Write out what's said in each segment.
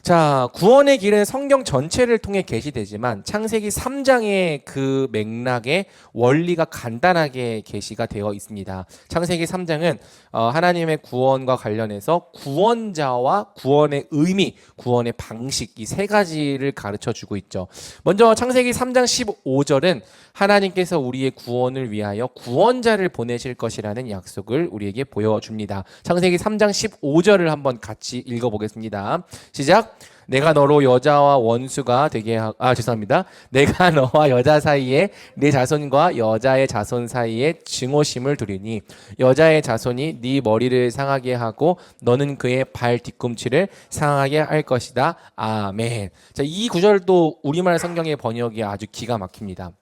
자, 구원의 길은 성경 전체를 통해 계시되지만 창세기 3장의 그 맥락의 원리가 간단하게 계시가 되어 있습니다. 창세기 3장은 하나님의 구원과 관련해서 구원자와 구원의 의미, 구원의 방식 이 세 가지를 가르쳐 주고 있죠. 먼저 창세기 3장 15절은 하나님께서 우리의 구원을 위하여 구원자를 보내실 것이라는 약속을 우리에게 보여줍니다. 창세기 3장 15절을 한번 같이 읽어보겠습니다. 시작. 내가 너로 여자와 원수가 되게 죄송합니다. 내가 너와 여자 사이에 네 자손과 여자의 자손 사이에 증오심을 두리니 여자의 자손이 네 머리를 상하게 하고 너는 그의 발 뒤꿈치를 상하게 할 것이다. 아멘. 자, 이 구절도 우리말 성경의 번역이 아주 기가 막힙니다.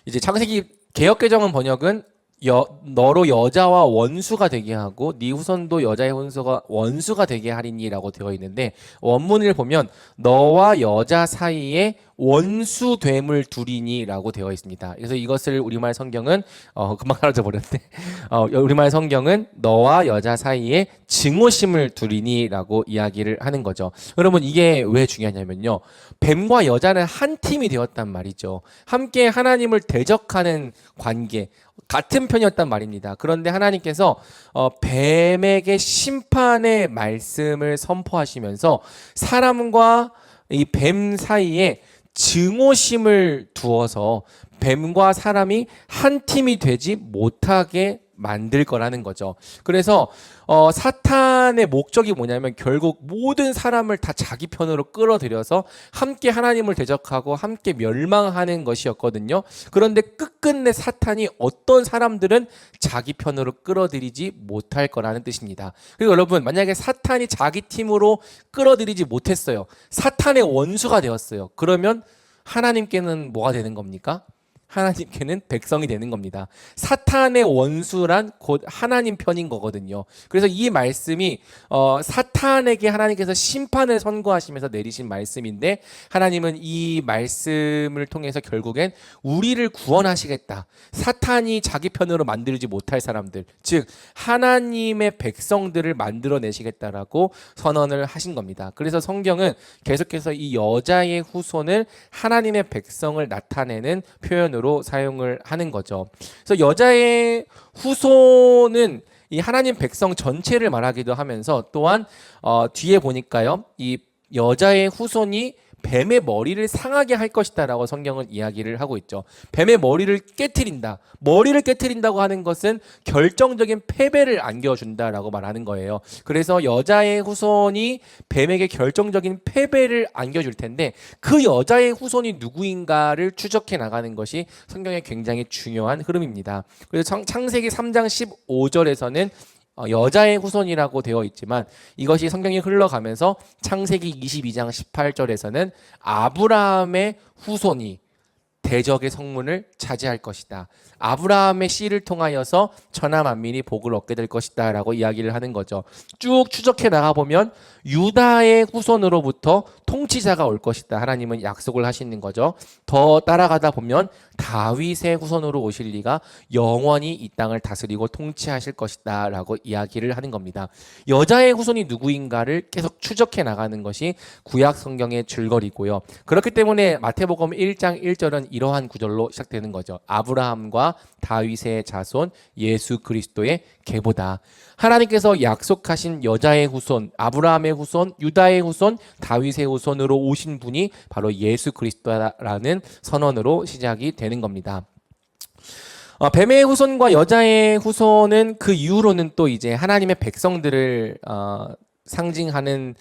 이제 창세기 개역개정은 번역은 너로 여자와 원수가 되게 하고 네 후손도 여자의 원수가 되게 하리니라고 되어 있는데 원문을 보면 너와 여자 사이에 원수됨을 두리니라고 되어 있습니다. 그래서 이것을 우리말 성경은 금방 사라져 버렸는데 우리말 성경은 너와 여자 사이에 증오심을 두리니라고 이야기를 하는 거죠. 여러분 이게 왜 중요하냐면요. 뱀과 여자는 한 팀이 되었단 말이죠. 함께 하나님을 대적하는 관계 같은 편이었단 말입니다. 그런데 하나님께서 뱀에게 심판의 말씀을 선포하시면서 사람과 이 뱀 사이에 증오심을 두어서 뱀과 사람이 한 팀이 되지 못하게 만들 거라는 거죠. 그래서 사탄의 목적이 뭐냐면 결국 모든 사람을 다 자기 편으로 끌어들여서 함께 하나님을 대적하고 함께 멸망하는 것이었거든요. 그런데 끝끝내 사탄이 어떤 사람들은 자기 편으로 끌어들이지 못할 거라는 뜻입니다. 그리고 여러분 만약에 사탄이 자기 팀으로 끌어들이지 못했어요. 사탄의 원수가 되었어요. 그러면 하나님께는 뭐가 되는 겁니까? 하나님께는 백성이 되는 겁니다. 사탄의 원수란 곧 하나님 편인 거거든요. 그래서 이 말씀이 사탄에게 하나님께서 심판을 선고하시면서 내리신 말씀인데 하나님은 이 말씀을 통해서 결국엔 우리를 구원하시겠다. 사탄이 자기 편으로 만들지 못할 사람들, 즉 하나님의 백성들을 만들어내시겠다라고 선언을 하신 겁니다. 그래서 성경은 계속해서 이 여자의 후손을 하나님의 백성을 나타내는 표현으로 사용을 하는 거죠. 그래서 여자의 후손은 이 하나님 백성 전체를 말하기도 하면서 또한 뒤에 보니까요, 이 여자의 후손이 뱀의 머리를 상하게 할 것이다라고 성경은 이야기를 하고 있죠. 뱀의 머리를 깨트린다. 머리를 깨트린다고 하는 것은 결정적인 패배를 안겨준다라고 말하는 거예요. 그래서 여자의 후손이 뱀에게 결정적인 패배를 안겨줄 텐데 그 여자의 후손이 누구인가를 추적해 나가는 것이 성경의 굉장히 중요한 흐름입니다. 그래서 창세기 3장 15절에서는 여자의 후손이라고 되어 있지만 이것이 성경이 흘러가면서 창세기 22장 18절에서는 아브라함의 후손이 대적의 성문을 차지할 것이다. 아브라함의 씨를 통하여서 천하 만민이 복을 얻게 될 것이다 라고 이야기를 하는 거죠. 쭉 추적해 나가보면 유다의 후손으로부터 통치자가 올 것이다. 하나님은 약속을 하시는 거죠. 더 따라가다 보면 다윗의 후손으로 오실 리가 영원히 이 땅을 다스리고 통치하실 것이다 라고 이야기를 하는 겁니다. 여자의 후손이 누구인가를 계속 추적해 나가는 것이 구약 성경의 줄거리고요. 그렇기 때문에 마태복음 1장 1절은 이러한 구절로 시작되는 거죠. 아브라함과 다윗의 자손 예수 그리스도의 계보다. 하나님께서 약속하신 여자의 후손, 아브라함의 후손, 유다의 후손, 다윗의 후손으로 오신 분이 바로 예수 그리스도라는 선언으로 시작이 되는 겁니다. 뱀의 후손과 여자의 후손은 그 이후로는 또 이제 하나님의 백성들을 상징하는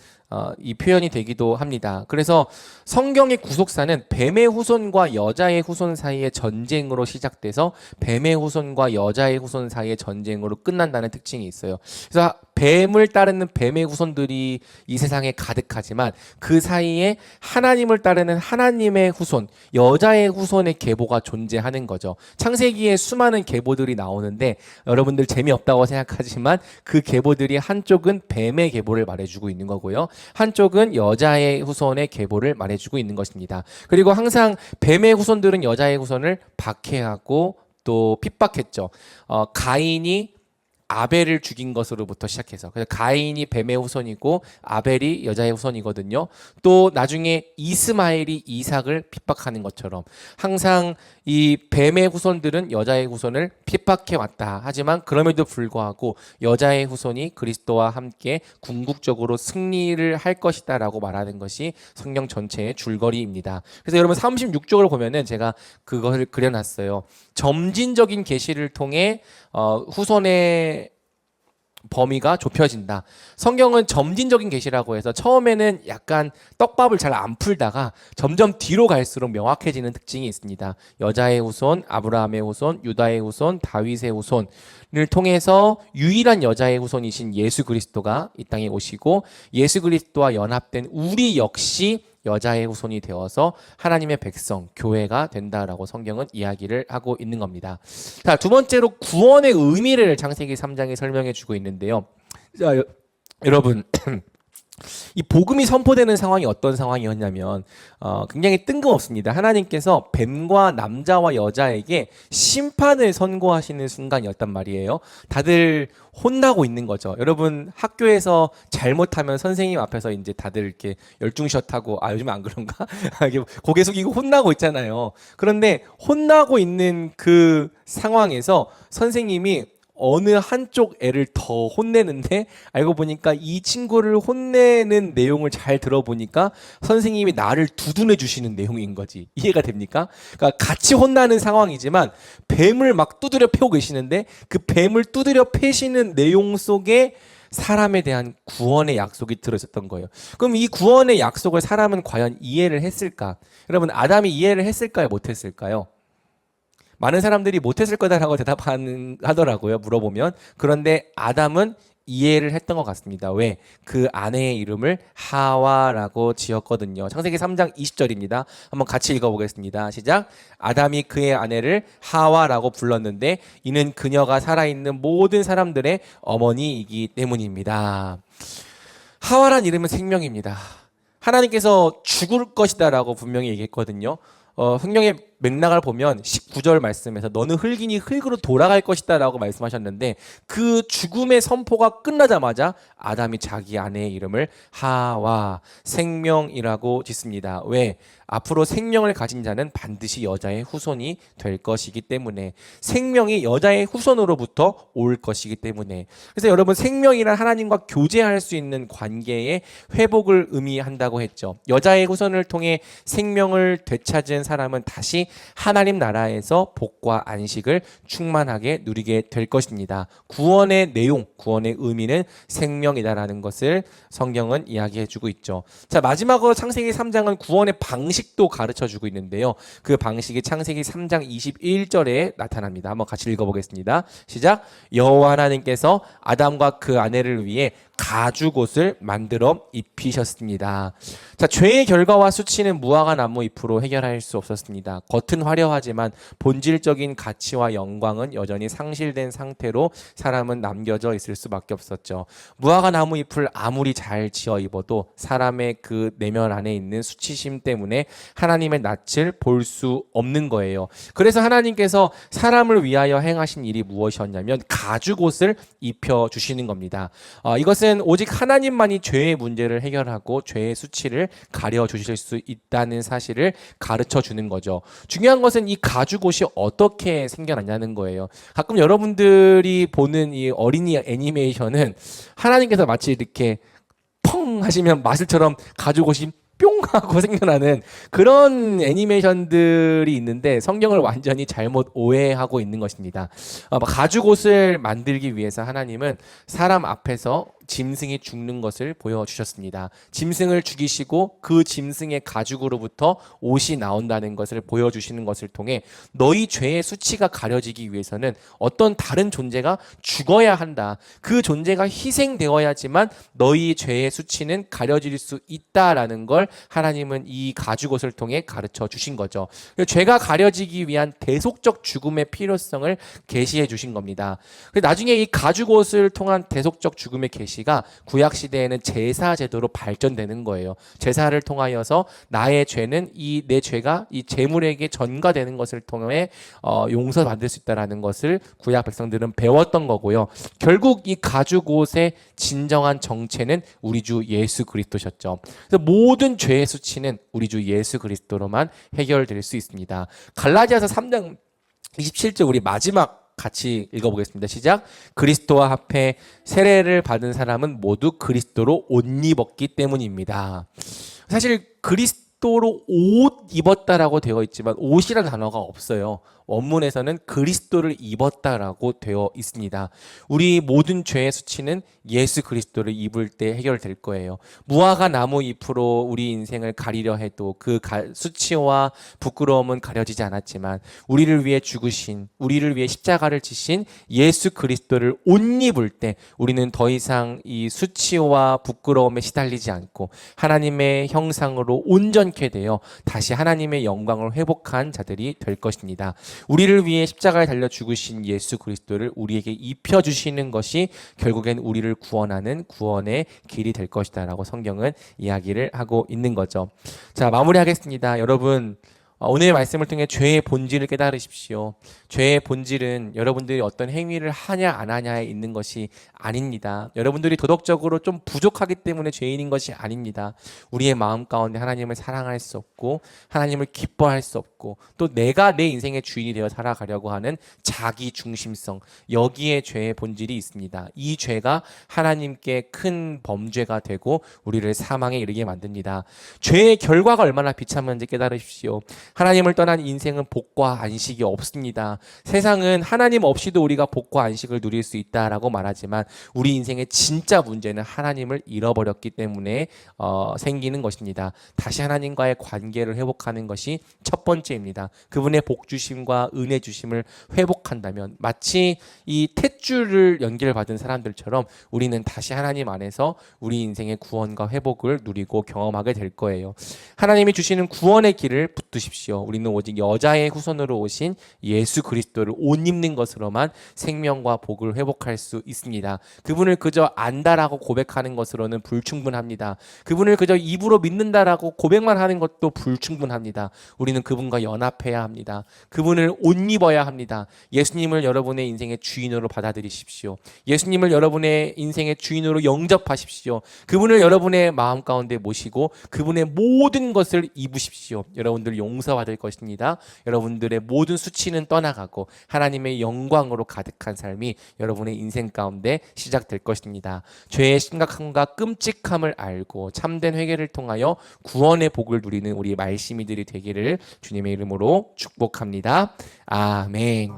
이 표현이 되기도 합니다. 그래서 성경의 구속사는 뱀의 후손과 여자의 후손 사이의 전쟁으로 시작돼서 뱀의 후손과 여자의 후손 사이의 전쟁으로 끝난다는 특징이 있어요. 그래서 뱀을 따르는 뱀의 후손들이 이 세상에 가득하지만 그 사이에 하나님을 따르는 하나님의 후손, 여자의 후손의 계보가 존재하는 거죠. 창세기에 수많은 계보들이 나오는데 여러분들 재미없다고 생각하지만 그 계보들이 한쪽은 뱀의 계보를 말해주고 있는 거고요. 한쪽은 여자의 후손의 계보를 말해주고 있는 것입니다. 그리고 항상 뱀의 후손들은 여자의 후손을 박해하고 또 핍박했죠. 가인이 아벨을 죽인 것으로부터 시작해서, 그래서 가인이 뱀의 후손이고 아벨이 여자의 후손이거든요. 또 나중에 이스마엘이 이삭을 핍박하는 것처럼 항상 이 뱀의 후손들은 여자의 후손을 핍박해 왔다. 하지만 그럼에도 불구하고 여자의 후손이 그리스도와 함께 궁극적으로 승리를 할 것이다라고 말하는 것이 성경 전체의 줄거리입니다. 그래서 여러분 36쪽을 보면은 제가 그것을 그려놨어요. 점진적인 계시를 통해 후손의 범위가 좁혀진다. 성경은 점진적인 계시라고 해서 처음에는 약간 떡밥을 잘 안 풀다가 점점 뒤로 갈수록 명확해지는 특징이 있습니다. 여자의 후손, 아브라함의 후손, 유다의 후손, 다윗의 후손을 통해서 유일한 여자의 후손이신 예수 그리스도가 이 땅에 오시고 예수 그리스도와 연합된 우리 역시 여자의 후손이 되어서 하나님의 백성, 교회가 된다라고 성경은 이야기를 하고 있는 겁니다. 자, 두 번째로 구원의 의미를 창세기 3장에 설명해 주고 있는데요. 자, 여러분 이 복음이 선포되는 상황이 어떤 상황이었냐면 굉장히 뜬금없습니다. 하나님께서 뱀과 남자와 여자에게 심판을 선고하시는 순간이었단 말이에요. 다들 혼나고 있는 거죠. 여러분 학교에서 잘못하면 선생님 앞에서 이제 다들 이렇게 열중샷하고 요즘 안 그런가? 고개 숙이고 혼나고 있잖아요. 그런데 혼나고 있는 그 상황에서 선생님이 어느 한쪽 애를 더 혼내는데 알고 보니까 이 친구를 혼내는 내용을 잘 들어보니까 선생님이 나를 두둔해 주시는 내용인 거지. 이해가 됩니까? 그러니까 같이 혼나는 상황이지만 뱀을 막 두드려 패고 계시는데 그 뱀을 두드려 패시는 내용 속에 사람에 대한 구원의 약속이 들어있었던 거예요. 그럼 이 구원의 약속을 사람은 과연 이해를 했을까? 여러분 아담이 이해를 했을까요? 못했을까요? 많은 사람들이 못했을 거다라고 대답하더라고요. 물어보면. 그런데 아담은 이해를 했던 것 같습니다. 왜? 그 아내의 이름을 하와라고 지었거든요. 창세기 3장 20절입니다. 한번 같이 읽어보겠습니다. 시작. 아담이 그의 아내를 하와라고 불렀는데 이는 그녀가 살아있는 모든 사람들의 어머니이기 때문입니다. 하와란 이름은 생명입니다. 하나님께서 죽을 것이다라고 분명히 얘기했거든요. 성경의 맥락을 보면 19절 말씀에서 너는 흙이니 흙으로 돌아갈 것이다 라고 말씀하셨는데 그 죽음의 선포가 끝나자마자 아담이 자기 아내의 이름을 하와 생명이라고 짓습니다. 왜? 앞으로 생명을 가진 자는 반드시 여자의 후손이 될 것이기 때문에 생명이 여자의 후손으로부터 올 것이기 때문에 그래서 여러분 생명이란 하나님과 교제할 수 있는 관계의 회복을 의미한다고 했죠. 여자의 후손을 통해 생명을 되찾은 사람은 다시 하나님 나라에서 복과 안식을 충만하게 누리게 될 것입니다. 구원의 내용, 구원의 의미는 생명이다라는 것을 성경은 이야기해주고 있죠. 자, 마지막으로 창세기 3장은 구원의 방식도 가르쳐주고 있는데요. 그 방식이 창세기 3장 21절에 나타납니다. 한번 같이 읽어보겠습니다. 시작. 여호와 하나님께서 아담과 그 아내를 위해 가죽옷을 만들어 입히셨습니다. 자, 죄의 결과와 수치는 무화과 나무 잎으로 해결할 수 없었습니다. 겉은 화려하지만 본질적인 가치와 영광은 여전히 상실된 상태로 사람은 남겨져 있을 수밖에 없었죠. 무화과 나무 잎을 아무리 잘 지어 입어도 사람의 그 내면 안에 있는 수치심 때문에 하나님의 낯을 볼 수 없는 거예요. 그래서 하나님께서 사람을 위하여 행하신 일이 무엇이었냐면 가죽옷을 입혀 주시는 겁니다. 이것은 오직 하나님만이 죄의 문제를 해결하고 죄의 수치를 가려 주실 수 있다는 사실을 가르쳐 주는 거죠. 중요한 것은 이 가죽옷이 어떻게 생겨났냐는 거예요. 가끔 여러분들이 보는 이 어린이 애니메이션은 하나님께서 마치 이렇게 펑 하시면 마술처럼 가죽옷이 뿅 하고 생겨나는 그런 애니메이션들이 있는데 성경을 완전히 잘못 오해하고 있는 것입니다. 가죽옷을 만들기 위해서 하나님은 사람 앞에서 짐승이 죽는 것을 보여주셨습니다. 짐승을 죽이시고 그 짐승의 가죽으로부터 옷이 나온다는 것을 보여주시는 것을 통해 너희 죄의 수치가 가려지기 위해서는 어떤 다른 존재가 죽어야 한다. 그 존재가 희생되어야지만 너희 죄의 수치는 가려질 수 있다라는 걸 하나님은 이 가죽옷을 통해 가르쳐 주신 거죠. 죄가 가려지기 위한 대속적 죽음의 필요성을 계시해 주신 겁니다. 나중에 이 가죽옷을 통한 대속적 죽음의 계시가 구약 시대에는 제사 제도로 발전되는 거예요. 제사를 통하여서 나의 죄는 내 죄가 이 제물에게 전가되는 것을 통해 용서받을 수 있다라는 것을 구약 백성들은 배웠던 거고요. 결국 이 가죽옷의 진정한 정체는 우리 주 예수 그리스도셨죠. 그래서 모든 죄의 수치는 우리 주 예수 그리스도로만 해결될 수 있습니다. 갈라디아서 3장 27절 우리 마지막 같이 읽어보겠습니다. 시작. 그리스도와 합해 세례를 받은 사람은 모두 그리스도로 옷 입었기 때문입니다. 사실 그리스도로 옷 입었다라고 되어 있지만 옷이라는 단어가 없어요. 원문에서는 그리스도를 입었다라고 되어 있습니다. 우리 모든 죄의 수치는 예수 그리스도를 입을 때 해결될 거예요. 무화과 나무 잎으로 우리 인생을 가리려 해도 그 수치와 부끄러움은 가려지지 않았지만 우리를 위해 죽으신, 우리를 위해 십자가를 지신 예수 그리스도를 옷 입을 때 우리는 더 이상 이 수치와 부끄러움에 시달리지 않고 하나님의 형상으로 온전케 되어 다시 하나님의 영광을 회복한 자들이 될 것입니다. 우리를 위해 십자가에 달려 죽으신 예수 그리스도를 우리에게 입혀주시는 것이 결국엔 우리를 구원하는 구원의 길이 될 것이다 라고 성경은 이야기를 하고 있는 거죠. 자, 마무리하겠습니다. 여러분, 오늘의 말씀을 통해 죄의 본질을 깨달으십시오. 죄의 본질은 여러분들이 어떤 행위를 하냐 안 하냐에 있는 것이 아닙니다. 여러분들이 도덕적으로 좀 부족하기 때문에 죄인인 것이 아닙니다. 우리의 마음 가운데 하나님을 사랑할 수 없고 하나님을 기뻐할 수 없고 또 내가 내 인생의 주인이 되어 살아가려고 하는 자기 중심성, 여기에 죄의 본질이 있습니다. 이 죄가 하나님께 큰 범죄가 되고 우리를 사망에 이르게 만듭니다. 죄의 결과가 얼마나 비참한지 깨달으십시오. 하나님을 떠난 인생은 복과 안식이 없습니다. 세상은 하나님 없이도 우리가 복과 안식을 누릴 수 있다라고 말하지만 우리 인생의 진짜 문제는 하나님을 잃어버렸기 때문에 생기는 것입니다. 다시 하나님과의 관계를 회복하는 것이 첫 번째입니다. 그분의 복 주심과 은혜 주심을 회복한다면 마치 이 탯줄을 연결받은 사람들처럼 우리는 다시 하나님 안에서 우리 인생의 구원과 회복을 누리고 경험하게 될 거예요. 하나님이 주시는 구원의 길을 붙드십시오. 우리는 오직 여자의 후손으로 오신 예수 그리스도를 옷 입는 것으로만 생명과 복을 회복할 수 있습니다. 그분을 그저 안다라고 고백하는 것으로는 불충분합니다. 그분을 그저 입으로 믿는다라고 고백만 하는 것도 불충분합니다. 우리는 그분과 연합해야 합니다. 그분을 옷 입어야 합니다. 예수님을 여러분의 인생의 주인으로 받아들이십시오. 예수님을 여러분의 인생의 주인으로 영접하십시오. 그분을 여러분의 마음 가운데 모시고 그분의 모든 것을 입으십시오. 여러분들 용서받을 것입니다. 여러분들의 모든 수치는 떠나가고 하나님의 영광으로 가득한 삶이 여러분의 인생 가운데 시작될 것입니다. 죄의 심각함과 끔찍함을 알고 참된 회개를 통하여 구원의 복을 누리는 우리 말씀이들이 되기를 주님의 이름으로 축복합니다. 아멘.